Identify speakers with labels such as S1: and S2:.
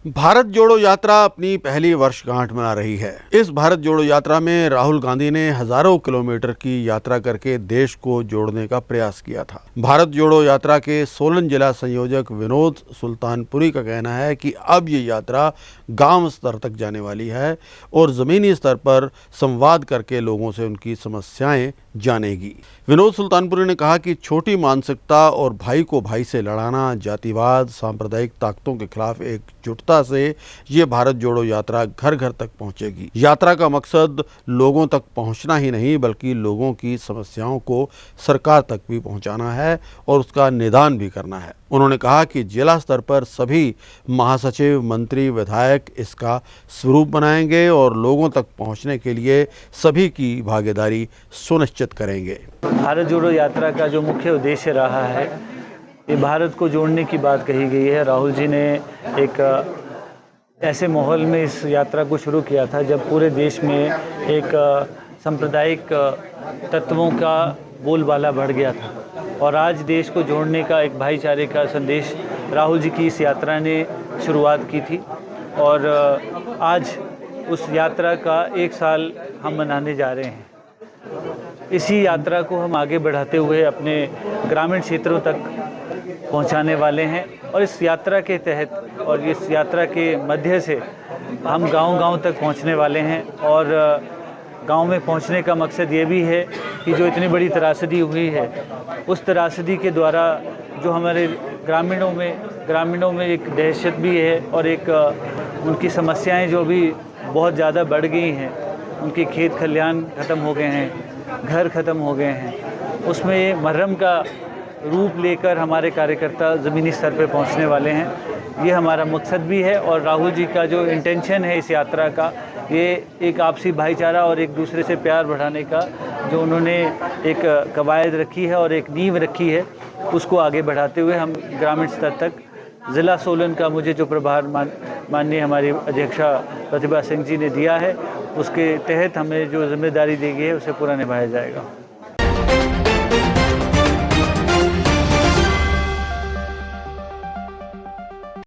S1: भारत जोड़ो यात्रा अपनी पहली वर्षगांठ मना रही है। इस भारत जोड़ो यात्रा में राहुल गांधी ने हजारों किलोमीटर की यात्रा करके देश को जोड़ने का प्रयास किया था। भारत जोड़ो यात्रा के सोलन जिला संयोजक विनोद सुल्तानपुरी का कहना है कि अब ये यात्रा गांव स्तर तक जाने वाली है और जमीनी स्तर पर संवाद करके लोगों से उनकी समस्याएं जानेगी। विनोद सुल्तानपुरी ने कहा कि छोटी मानसिकता और भाई को भाई से लड़ाना, जातिवाद, सांप्रदायिक ताकतों के खिलाफ एकजुटता से ये भारत जोड़ो यात्रा घर घर तक पहुंचेगी। यात्रा का मकसद लोगों तक पहुंचना ही नहीं बल्कि लोगों की समस्याओं को सरकार तक भी पहुंचाना है और उसका निदान भी करना है। उन्होंने कहा कि जिला स्तर पर सभी महासचिव, मंत्री, विधायक इसका स्वरूप बनाएंगे और लोगों तक पहुंचने के लिए सभी की भागीदारी सुनिश्चित करेंगे।
S2: भारत जोड़ो यात्रा का जो मुख्य उद्देश्य रहा है, ये भारत को जोड़ने की बात कही गई है। राहुल जी ने एक ऐसे माहौल में इस यात्रा को शुरू किया था जब पूरे देश में एक सांप्रदायिक तत्वों का बोलबाला बढ़ गया था और आज देश को जोड़ने का एक भाईचारे का संदेश राहुल जी की इस यात्रा ने शुरुआत की थी और आज उस यात्रा का 1 साल हम मनाने जा रहे हैं। इसी यात्रा को हम आगे बढ़ाते हुए अपने ग्रामीण क्षेत्रों तक पहुंचाने वाले हैं और इस यात्रा के तहत और इस यात्रा के मध्य से हम गांव-गांव तक पहुंचने वाले हैं और गांव में पहुंचने का मकसद ये भी है कि जो इतनी बड़ी त्रासदी हुई है उस त्रासदी के द्वारा जो हमारे ग्रामीणों में एक दहशत भी है और एक उनकी समस्याएं जो भी बहुत ज़्यादा बढ़ गई हैं, उनके खेत खलिहान ख़त्म हो गए हैं, घर ख़त्म हो गए हैं, उसमें ये मरहम का रूप लेकर हमारे कार्यकर्ता ज़मीनी स्तर पे पहुंचने वाले हैं। ये हमारा मकसद भी है और राहुल जी का जो इंटेंशन है इस यात्रा का, ये एक आपसी भाईचारा और एक दूसरे से प्यार बढ़ाने का जो उन्होंने एक कवायद रखी है और एक नींव रखी है, उसको आगे बढ़ाते हुए हम ग्रामीण स्तर तक ज़िला सोलन का मुझे जो प्रभार माननीय हमारी अध्यक्षा प्रतिभा सिंह जी ने दिया है, उसके तहत हमें जो जिम्मेदारी दी गई है उसे पूरा निभाया जाएगा।